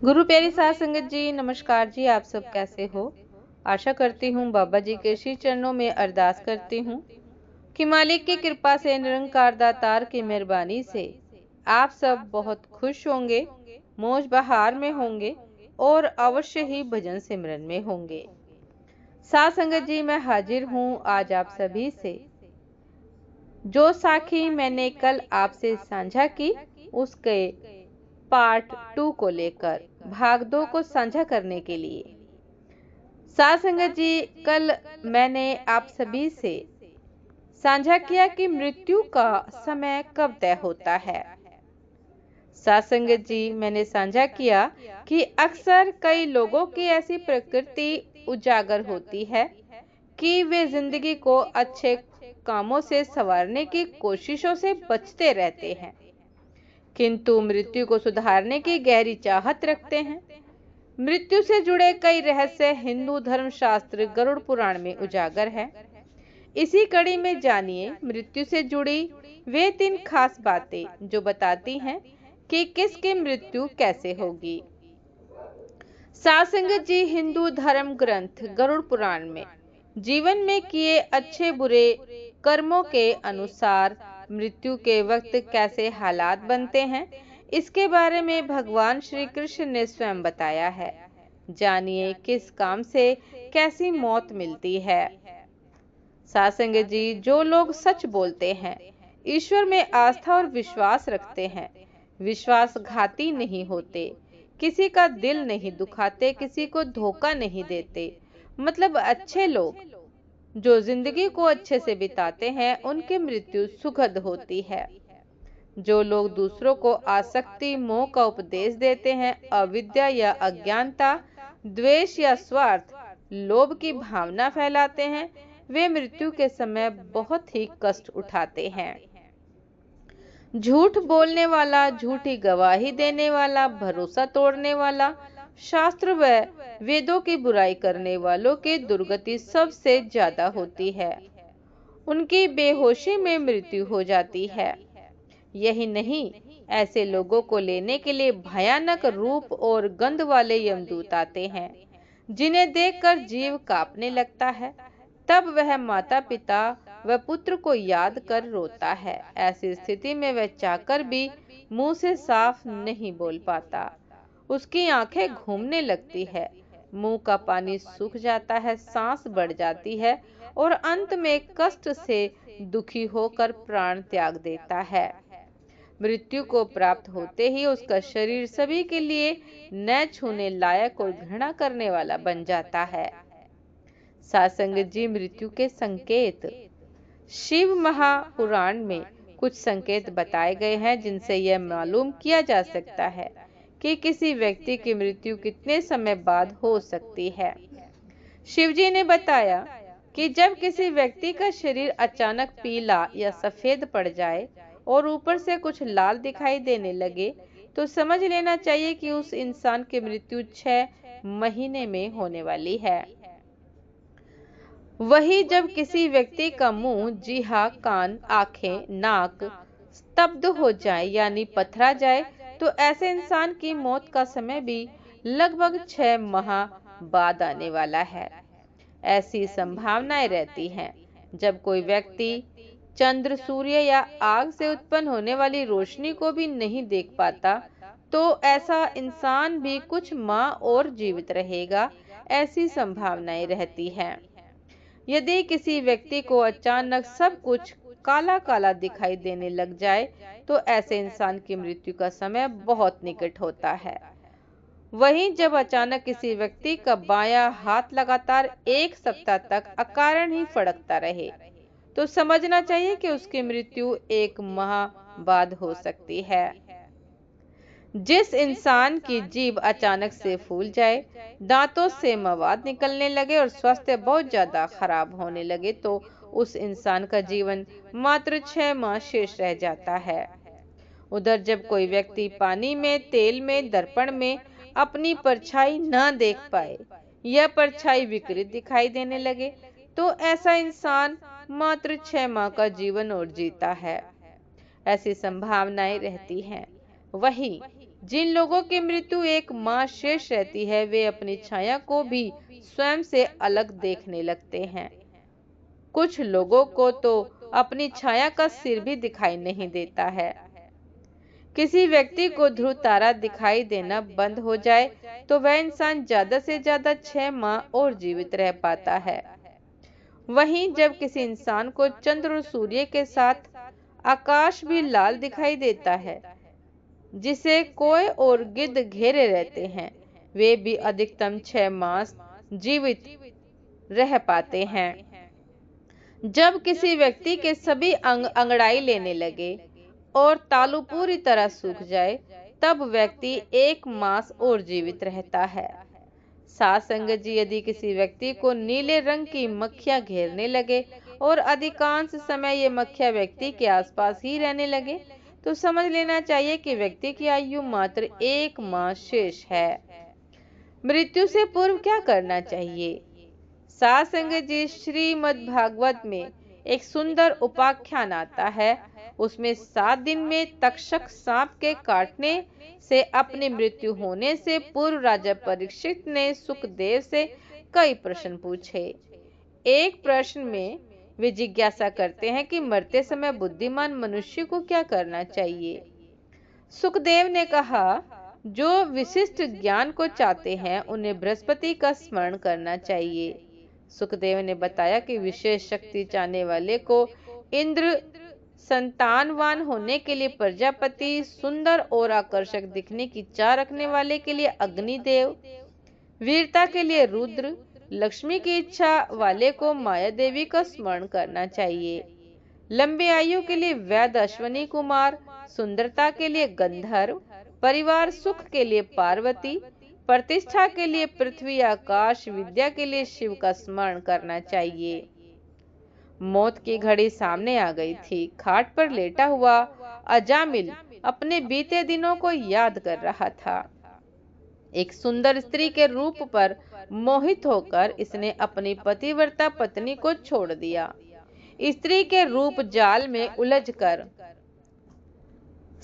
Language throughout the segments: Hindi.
गुरु प्यारी साध संगत जी, नमस्कार जी। आप सब कैसे हो? आशा करती हूँ बाबा जी के श्री चरणों में अरदास करती हूँ कि मालिक की कृपा से, निरंकार दातार की मेहरबानी से आप सब बहुत खुश होंगे, मौज बहार में होंगे और अवश्य ही भजन सिमरन में होंगे। साध संगत जी, मैं हाजिर हूँ आज आप सभी से। जो साखी मैंने कल आपसे साझा की, उसके पार्ट 2 को लेकर भाग 2 को साझा करने के लिए। साध संगत जी, कल मैंने आप सभी से साझा किया कि मृत्यु का समय कब तय होता है। साध संगत जी, मैंने साझा किया कि अक्सर कई लोगों की ऐसी प्रकृति उजागर होती है कि वे जिंदगी को अच्छे कामों से संवारने की कोशिशों से बचते रहते हैं, किंतु मृत्यु को सुधारने की गहरी चाहत रखते हैं। मृत्यु से जुड़े कई रहस्य हिंदू धर्म शास्त्र गरुड़ पुराण में उजागर है। इसी कड़ी में जानिए मृत्यु से जुड़ी वे 3 खास बातें जो बताती हैं कि किसकी मृत्यु कैसे होगी। साध संगत जी, हिंदू धर्म ग्रंथ गरुड़ पुराण में जीवन में किए अच्छे बुरे कर्मों के अनुसार मृत्यु के वक्त कैसे हालात बनते हैं, इसके बारे में भगवान श्री कृष्ण ने स्वयं बताया है। जानिए किस काम से कैसी मौत मिलती है। साध संगत जी, जो लोग सच बोलते हैं, ईश्वर में आस्था और विश्वास रखते हैं, विश्वासघाती नहीं होते, किसी का दिल नहीं दुखाते, किसी को धोखा नहीं देते, मतलब अच्छे लोग जो जिंदगी को अच्छे से बिताते हैं, उनकी मृत्यु सुखद होती है। जो लोग दूसरों को आसक्ति मोह का उपदेश देते हैं, अविद्या या अज्ञानता, द्वेष या स्वार्थ, लोभ की भावना फैलाते हैं, वे मृत्यु के समय बहुत ही कष्ट उठाते हैं। झूठ बोलने वाला, झूठी गवाही देने वाला, भरोसा तोड़ने वाला, शास्त्र व वेदों की बुराई करने वालों की दुर्गति सबसे ज्यादा होती है। उनकी बेहोशी में मृत्यु हो जाती है। यही नहीं, ऐसे लोगों को लेने के लिए भयानक रूप और गंध वाले यमदूत आते हैं, जिन्हें देखकर जीव कांपने लगता है। तब वह माता पिता व पुत्र को याद कर रोता है। ऐसी स्थिति में वह चाहकर भी मुंह से साफ नहीं बोल पाता। उसकी आंखें घूमने लगती है, मुंह का पानी सूख जाता है, सांस बढ़ जाती है और अंत में कष्ट से दुखी होकर प्राण त्याग देता है। मृत्यु को प्राप्त होते ही उसका शरीर सभी के लिए न छूने लायक और घृणा करने वाला बन जाता है। साध संगत जी, मृत्यु के संकेत। शिव महापुराण में कुछ संकेत बताए गए हैं जिनसे यह मालूम किया जा सकता है कि किसी व्यक्ति की मृत्यु कितने समय बाद हो सकती है। शिवजी ने बताया कि जब किसी व्यक्ति का शरीर अचानक पीला या सफेद पड़ जाए और ऊपर से कुछ लाल दिखाई देने लगे, तो समझ लेना चाहिए कि उस इंसान की मृत्यु 6 महीने में होने वाली है। वही जब किसी व्यक्ति का मुंह, जीहा, कान, आंखें, नाक स्तब्ध हो जाए यानी पथरा जाए, तो ऐसे इंसान की मौत का समय भी लगभग 6 माह बाद आने वाला है। ऐसी संभावनाएं रहती हैं। जब कोई व्यक्ति चंद्र, सूर्य या आग से उत्पन्न होने वाली रोशनी को भी नहीं देख पाता, तो ऐसा इंसान भी कुछ माह और जीवित रहेगा। ऐसी संभावनाएं रहती हैं। यदि किसी व्यक्ति को अचानक सब कुछ काला काला दिखाई देने लग जाए, तो ऐसे इंसान की मृत्यु का समय बहुत निकट होता है। वहीं जब अचानक किसी व्यक्ति का बायां हाथ लगातार 1 सप्ताह तक अकारण ही फड़कता रहे, तो समझना चाहिए कि उसकी मृत्यु 1 माह बाद हो सकती है। जिस इंसान की जीभ अचानक से फूल जाए, दांतों से मवाद निकलने लगे और स्वास्थ्य बहुत ज्यादा खराब होने लगे, तो उस इंसान का जीवन मात्र 6 माह शेष रह जाता है। उधर जब कोई व्यक्ति पानी में, तेल में, दर्पण में अपनी परछाई न देख पाए या परछाई विकृत दिखाई देने लगे, तो ऐसा इंसान मात्र 6 माह का जीवन और जीता है। ऐसी संभावनाएं रहती हैं। वही जिन लोगों की मृत्यु एक मास शेष रहती है वे अपनी छाया को भी स्वयं से अलग देखने लगते हैं। कुछ लोगों को तो अपनी छाया का सिर भी दिखाई नहीं देता है। किसी व्यक्ति को ध्रुव तारा दिखाई देना बंद हो जाए तो वह इंसान ज्यादा से ज्यादा 6 माह और जीवित रह पाता है। वहीं जब किसी इंसान को चंद्र और सूर्य के साथ आकाश भी लाल दिखाई देता है, जिसे कोय और गिद्ध घेरे रहते हैं, वे भी अधिकतम 6 मास जीवित रह पाते हैं। जब किसी व्यक्ति के सभी अंग अंगड़ाई लेने लगे और तालू पूरी तरह सूख जाए, तब व्यक्ति 1 मास और जीवित रहता है। साथ संगत जी, यदि किसी व्यक्ति को नीले रंग की मक्खियां घेरने लगे और अधिकांश समय ये मक्खियां व्यक्ति के आसपास ही रहने लगे, तो समझ लेना चाहिए कि व्यक्ति की आयु मात्र 1 मास शेष है। मृत्यु से पूर्व क्या करना चाहिए? साथ संगत जी, श्रीमद् भागवत में एक सुंदर उपाख्यान आता है। उसमें 7 दिन में तक्षक सांप के काटने से अपनी मृत्यु होने से पूर्व राजा परीक्षित ने सुखदेव से कई प्रश्न पूछे। एक प्रश्न में वे जिज्ञासा करते हैं कि मरते समय बुद्धिमान मनुष्य को क्या करना चाहिए। सुखदेव ने कहा, जो विशिष्ट ज्ञान को चाहते हैं उन्हें बृहस्पति का स्मरण करना चाहिए। सुखदेव ने बताया कि विशेष शक्ति चाहने वाले को इंद्र, संतानवान होने के लिए प्रजापति, सुंदर और आकर्षक दिखने की चाह रखने वाले के लिए अग्निदेव, वीरता के लिए रुद्र, लक्ष्मी की इच्छा वाले को माया देवी का स्मरण करना चाहिए। लंबी आयु के लिए वैद्य अश्वनी कुमार, सुंदरता के लिए गंधर्व, परिवार सुख के लिए पार्वती, प्रतिष्ठा के लिए पृथ्वी आकाश, विद्या के लिए शिव का स्मरण करना चाहिए। मौत की घड़ी सामने आ गई थी। खाट पर लेटा हुआ अजामिल अपने बीते दिनों को याद कर रहा था। एक सुंदर स्त्री के रूप पर मोहित होकर इसने अपनी पतिव्रता पत्नी को छोड़ दिया। स्त्री के रूप जाल में उलझकर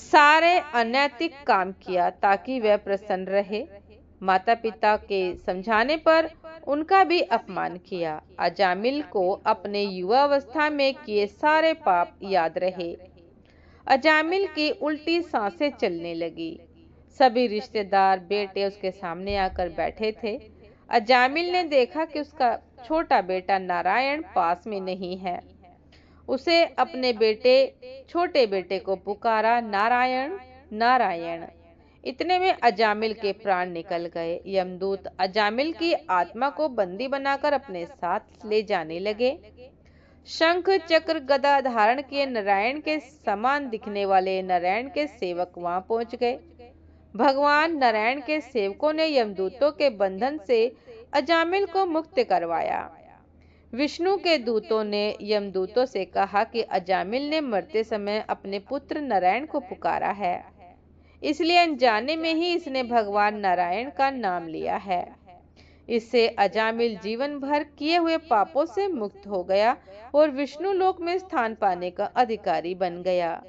सारे अनैतिक काम किया ताकि वह प्रसन्न रहे। माता पिता के समझाने पर उनका भी अपमान किया। अजामिल को अपने युवावस्था में किए सारे पाप याद रहे। अजामिल की उल्टी सांसें चलने लगी। सभी रिश्तेदार बेटे उसके सामने आकर बैठे थे। अजामिल ने देखा कि उसका छोटा बेटा नारायण पास में नहीं है। उसे अपने छोटे बेटे को पुकारा, नारायण नारायण। इतने में अजामिल के प्राण निकल गए। यमदूत अजामिल की आत्मा को बंदी बनाकर अपने साथ ले जाने लगे। शंख चक्र गदा धारण किए नारायण के समान दिखने वाले नारायण के सेवक वहां पहुंच गए। भगवान नारायण के सेवकों ने यमदूतों के बंधन से अजामिल को मुक्त करवाया। विष्णु के दूतों ने यमदूतों से कहा कि अजामिल ने मरते समय अपने पुत्र नारायण को पुकारा है, इसलिए अनजाने में ही इसने भगवान नारायण का नाम लिया है। इससे अजामिल जीवन भर किए हुए पापों से मुक्त हो गया और विष्णु लोक में स्थान पाने का अधिकारी बन गया।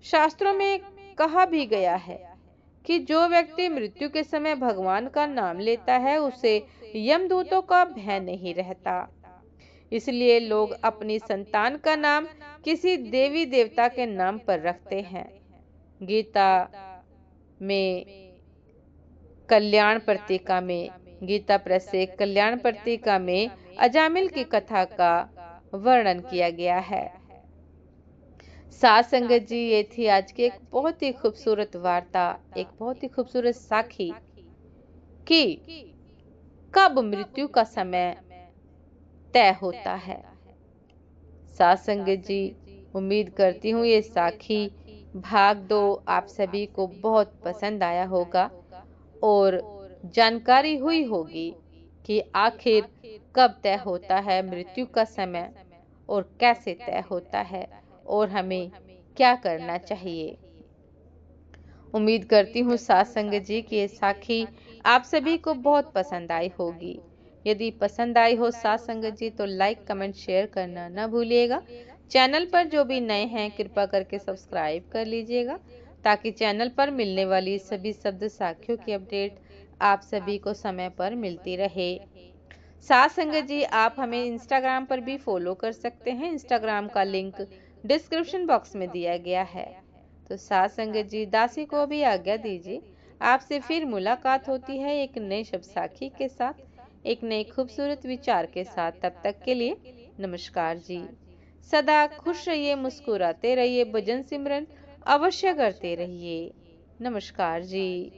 शास्त्रों में कहा भी गया है कि जो व्यक्ति मृत्यु के समय भगवान का नाम लेता है उसे यमदूतों का भय नहीं रहता। इसलिए लोग अपनी संतान का नाम किसी देवी देवता के नाम पर रखते हैं। गीता प्रेस से कल्याण पत्रिका में अजामिल की कथा का वर्णन किया गया है। साथ संगत जी, ये थी आज की एक बहुत ही खूबसूरत वार्ता, एक बहुत ही खूबसूरत साखी कि कब मृत्यु का समय तय होता है। साथ संगत जी, उम्मीद करती हूँ ये साखी भाग 2 आप सभी को बहुत पसंद आया होगा और जानकारी हुई होगी कि आखिर कब तय होता है मृत्यु का समय और कैसे तय होता है और हमें क्या करना चाहिए। उम्मीद करती हूँ साथ संगत जी कि ये साखी आप सभी को बहुत पसंद आई होगी। यदि पसंद आई हो साथ संगत जी तो लाइक कमेंट शेयर करना न भूलिएगा। चैनल पर जो भी नए हैं कृपा करके सब्सक्राइब कर लीजिएगा ताकि चैनल पर मिलने वाली सभी शब्द साखियों की अपडेट आप सभी को समय पर मिलती रहे। साथ संगत जी, आप हमें इंस्टाग्राम पर भी फॉलो कर सकते हैं। इंस्टाग्राम का लिंक डिस्क्रिप्शन बॉक्स में दिया गया है। तो साथ संगत जी, दासी को भी आज्ञा दीजिए। आपसे फिर मुलाकात होती है एक नए शब्द साखी के साथ, एक नए खूबसूरत विचार के साथ। तब तक के लिए नमस्कार जी। सदा खुश रहिए, मुस्कुराते रहिए, भजन सिमरन अवश्य करते रहिए। नमस्कार जी।